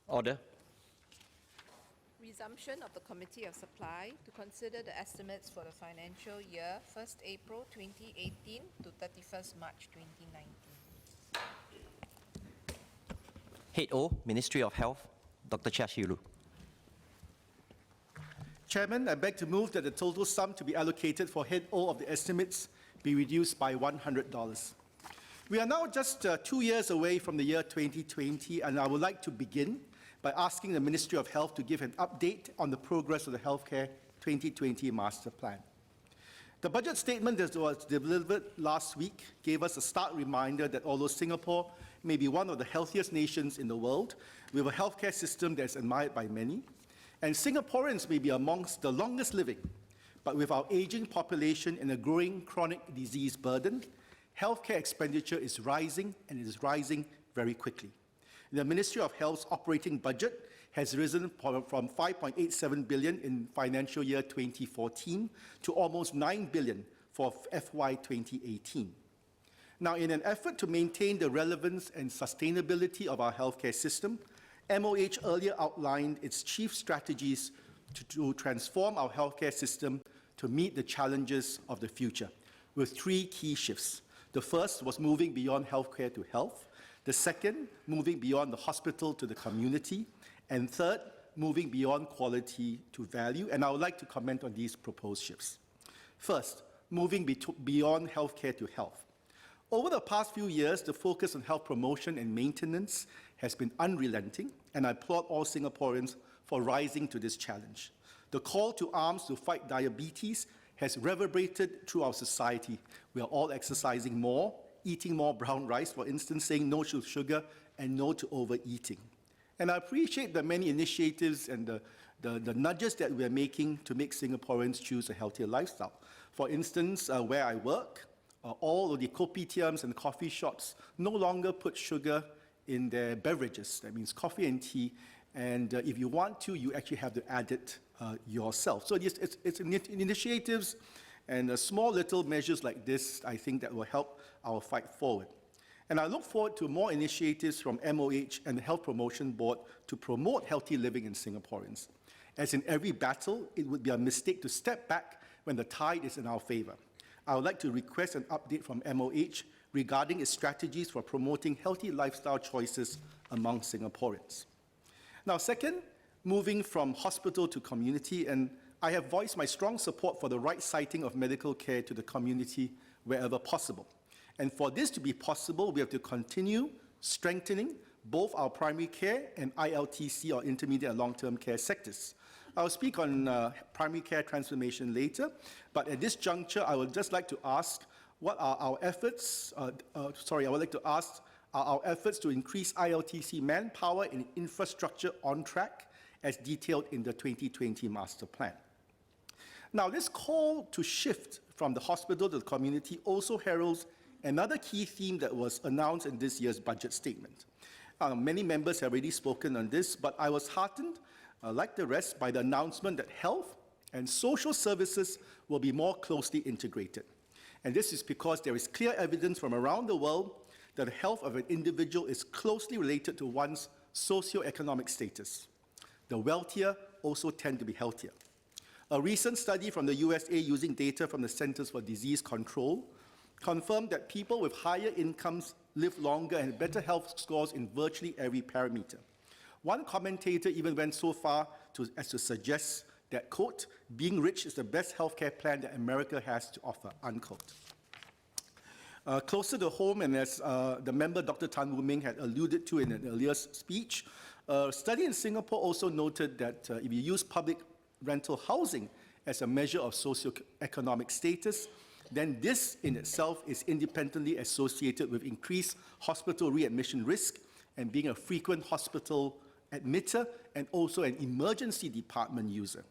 Order. Resumption of the Committee of Supply to consider the estimates for the financial year 1st April 2018 to 31st March 2019. Head O, Ministry of Health, Dr. Chia Shi Lu. Chairman, I beg to move that the total sum to be allocated for Head O of the estimates be reduced by $100. We are now just 2 years away from the year 2020, and I would like to begin by asking the Ministry of Health to give an update on the progress of the Healthcare 2020 Master Plan. The budget statement that was delivered last week gave us a stark reminder that although Singapore may be one of the healthiest nations in the world, we have a healthcare system that is admired by many, and Singaporeans may be amongst the longest living, but with our aging population and a growing chronic disease burden, healthcare expenditure is rising, and it is rising very quickly. The Ministry of Health's operating budget has risen from 5.87 billion in financial year 2014 to almost 9 billion for FY 2018. Now, in an effort to maintain the relevance and sustainability of our healthcare system, MOH earlier outlined its chief strategies to transform our healthcare system to meet the challenges of the future, with 3 key shifts. The first was moving beyond healthcare to health. The second, moving beyond the hospital to the community. And third, moving beyond quality to value. And I would like to comment on these proposed shifts. First, moving beyond healthcare to health. Over the past few years, the focus on health promotion and maintenance has been unrelenting, and I applaud all Singaporeans for rising to this challenge. The call to arms to fight diabetes has reverberated through our society. We are all exercising more, eating more brown rice, for instance, saying no to sugar and no to overeating. And I appreciate the many initiatives and the nudges that we are making to make Singaporeans choose a healthier lifestyle. For instance, where I work, all of the kopitiams and coffee shops no longer put sugar in their beverages. That means coffee and tea. And if you want to, you actually have to add it yourself. So it's initiatives and small little measures like this, I think, that will help our fight forward. And I look forward to more initiatives from MOH and the Health Promotion Board to promote healthy living in Singaporeans. As in every battle, it would be a mistake to step back when the tide is in our favor. I would like to request an update from MOH regarding its strategies for promoting healthy lifestyle choices among Singaporeans. Now, second, moving from hospital to community, and I have voiced my strong support for the right siting of medical care to the community wherever possible. And for this to be possible, we have to continue strengthening both our primary care and ILTC, or intermediate and long-term care sectors. I'll speak on primary care transformation later, but at this juncture, I would just like to ask, what are our efforts? Are our efforts to increase ILTC manpower and infrastructure on track, as detailed in the 2020 Master Plan? Now, this call to shift from the hospital to the community also heralds another key theme that was announced in this year's budget statement. Many members have already spoken on this, but I was heartened, like the rest, by the announcement that health and social services will be more closely integrated. And this is because there is clear evidence from around the world that the health of an individual is closely related to one's socioeconomic status. The wealthier also tend to be healthier. A recent study from the USA using data from the Centers for Disease Control confirmed that people with higher incomes live longer and have better health scores in virtually every parameter. One commentator even went so far as to suggest that, quote, being rich is the best healthcare plan that America has to offer, unquote. Closer to home, and as the member Dr. Tan Wu Ming had alluded to in an earlier speech, a study in Singapore also noted that if you use public rental housing as a measure of socioeconomic status, then this in itself is independently associated with increased hospital readmission risk and being a frequent hospital admitter and also an emergency department user.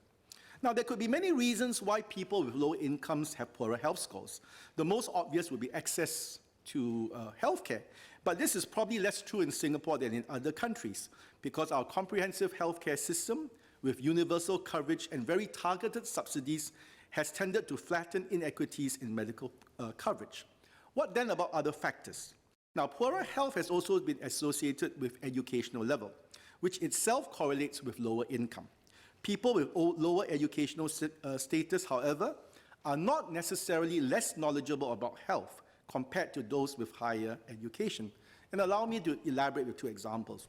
Now, there could be many reasons why people with low incomes have poorer health scores. The most obvious would be access to healthcare, but this is probably less true in Singapore than in other countries because our comprehensive healthcare system with universal coverage and very targeted subsidies has tended to flatten inequities in medical coverage. What then about other factors? Now, poorer health has also been associated with educational level. which itself correlates with lower income. People with lower educational status, however, are not necessarily less knowledgeable about health compared to those with higher education. And allow me to elaborate with two examples.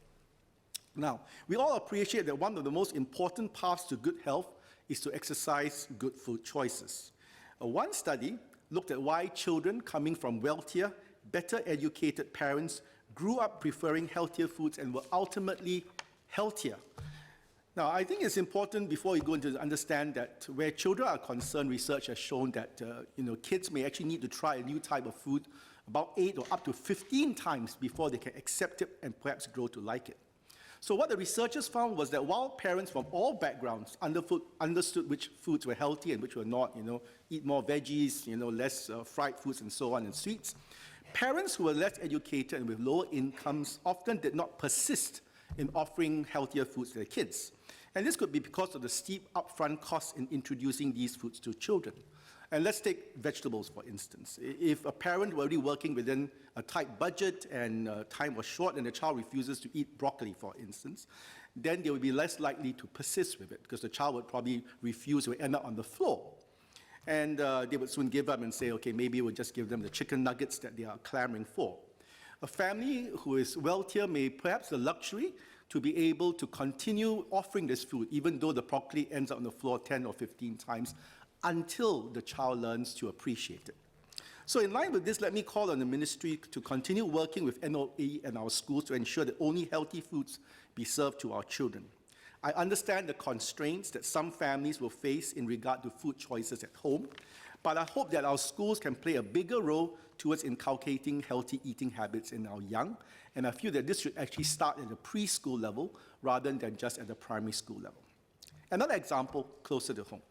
Now, we all appreciate that one of the most important paths to good health is to exercise good food choices. One study looked at why children coming from wealthier, better educated parents grew up preferring healthier foods and were ultimately healthier. Now, I think it's important before we go into to understand that where children are concerned, research has shown that kids may actually need to try a new type of food about 8 or up to 15 times before they can accept it and perhaps grow to like it. So what the researchers found was that while parents from all backgrounds understood which foods were healthy and which were not, eat more veggies, less fried foods and so on and sweets, parents who were less educated and with lower incomes often did not persist in offering healthier foods to their kids. And this could be because of the steep upfront costs in introducing these foods to children. And let's take vegetables, for instance. If a parent were already working within a tight budget and time was short and the child refuses to eat broccoli, for instance, then they would be less likely to persist with it because the child would probably refuse or end up on the floor. And they would soon give up and say, okay, maybe we'll just give them the chicken nuggets that they are clamoring for. A family who is wealthier may perhaps have the luxury to be able to continue offering this food, even though the broccoli ends up on the floor 10 or 15 times, until the child learns to appreciate it. So in line with this, let me call on the ministry to continue working with NOE and our schools to ensure that only healthy foods be served to our children. I understand the constraints that some families will face in regard to food choices at home, but I hope that our schools can play a bigger role towards inculcating healthy eating habits in our young, and I feel that this should actually start at the preschool level rather than just at the primary school level. Another example closer to home.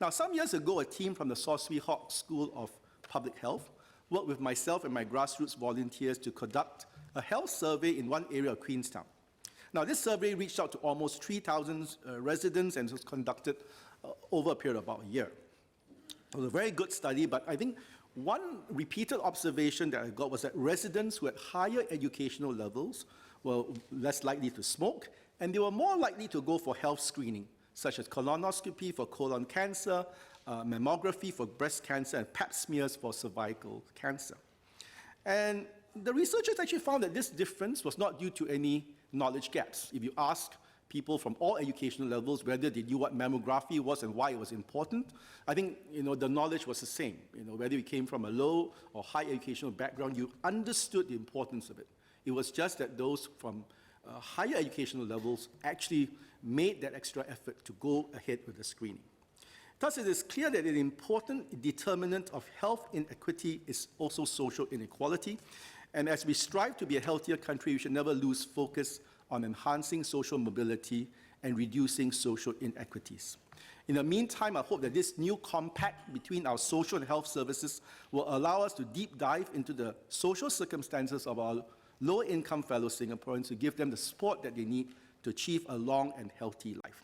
Now, some years ago, a team from the Sosui Hawk School of Public Health worked with myself and my grassroots volunteers to conduct a health survey in one area of Queenstown. Now, this survey reached out to almost 3,000 residents and was conducted over a period of about a year. It was a very good study, but I think one repeated observation that I got was that residents who had higher educational levels were less likely to smoke, and they were more likely to go for health screening, such as colonoscopy for colon cancer, mammography for breast cancer, and pap smears for cervical cancer. And the researchers actually found that this difference was not due to any knowledge gaps. If you ask people from all educational levels whether they knew what mammography was and why it was important, I think the knowledge was the same. Whether you came from a low or high educational background, you understood the importance of it. It was just that those from higher educational levels actually made that extra effort to go ahead with the screening. Thus, it is clear that an important determinant of health inequity is also social inequality. And as we strive to be a healthier country, we should never lose focus on enhancing social mobility and reducing social inequities. In the meantime, I hope that this new compact between our social and health services will allow us to deep dive into the social circumstances of our lower-income fellow Singaporeans to give them the support that they need to achieve a long and healthy life.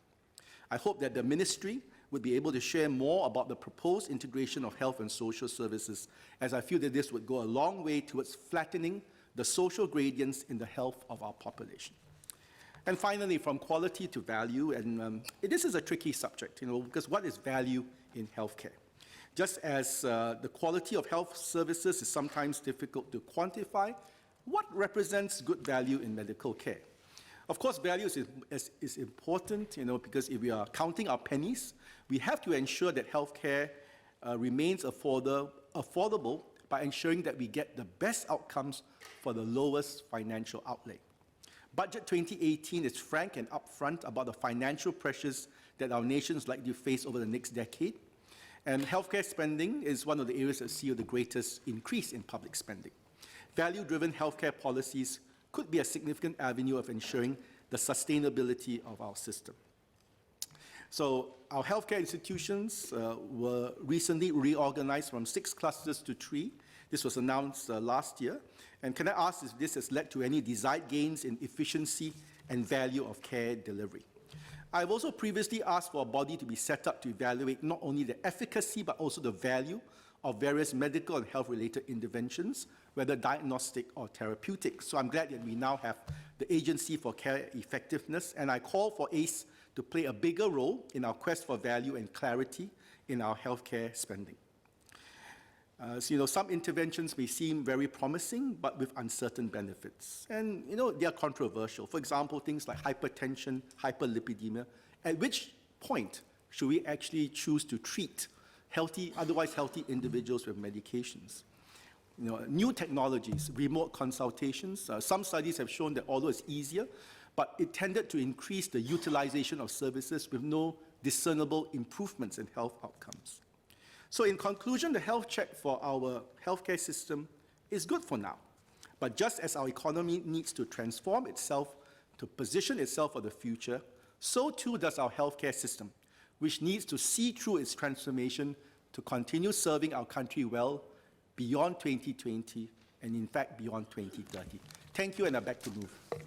I hope that the ministry would be able to share more about the proposed integration of health and social services, as I feel that this would go a long way towards flattening the social gradients in the health of our population. And finally, from quality to value, and this is a tricky subject, because what is value in healthcare? Just as the quality of health services is sometimes difficult to quantify, what represents good value in medical care? Of course, value is important, because if we are counting our pennies, we have to ensure that healthcare remains affordable by ensuring that we get the best outcomes for the lowest financial outlay. Budget 2018 is frank and upfront about the financial pressures that our nation is likely to face over the next decade. And healthcare spending is one of the areas that see the greatest increase in public spending. Value-driven healthcare policies could be a significant avenue of ensuring the sustainability of our system. So our healthcare institutions were recently reorganized from 6 clusters to 3. This was announced last year. And can I ask if this has led to any desired gains in efficiency and value of care delivery? I've also previously asked for a body to be set up to evaluate not only the efficacy but also the value of various medical and health-related interventions, whether diagnostic or therapeutic. So I'm glad that we now have the Agency for Care Effectiveness, and I call for ACE to play a bigger role in our quest for value and clarity in our healthcare spending. Some interventions may seem very promising, but with uncertain benefits. And, they are controversial. For example, things like hypertension, hyperlipidemia. At which point should we actually choose to treat otherwise healthy individuals with medications? New technologies, remote consultations. Some studies have shown that although it's easier, but it tended to increase the utilization of services with no discernible improvements in health outcomes. So in conclusion, the health check for our healthcare system is good for now. But just as our economy needs to transform itself to position itself for the future, so too does our healthcare system, which needs to see through its transformation to continue serving our country well beyond 2020 and in fact beyond 2030. Thank you, and I'm back to move.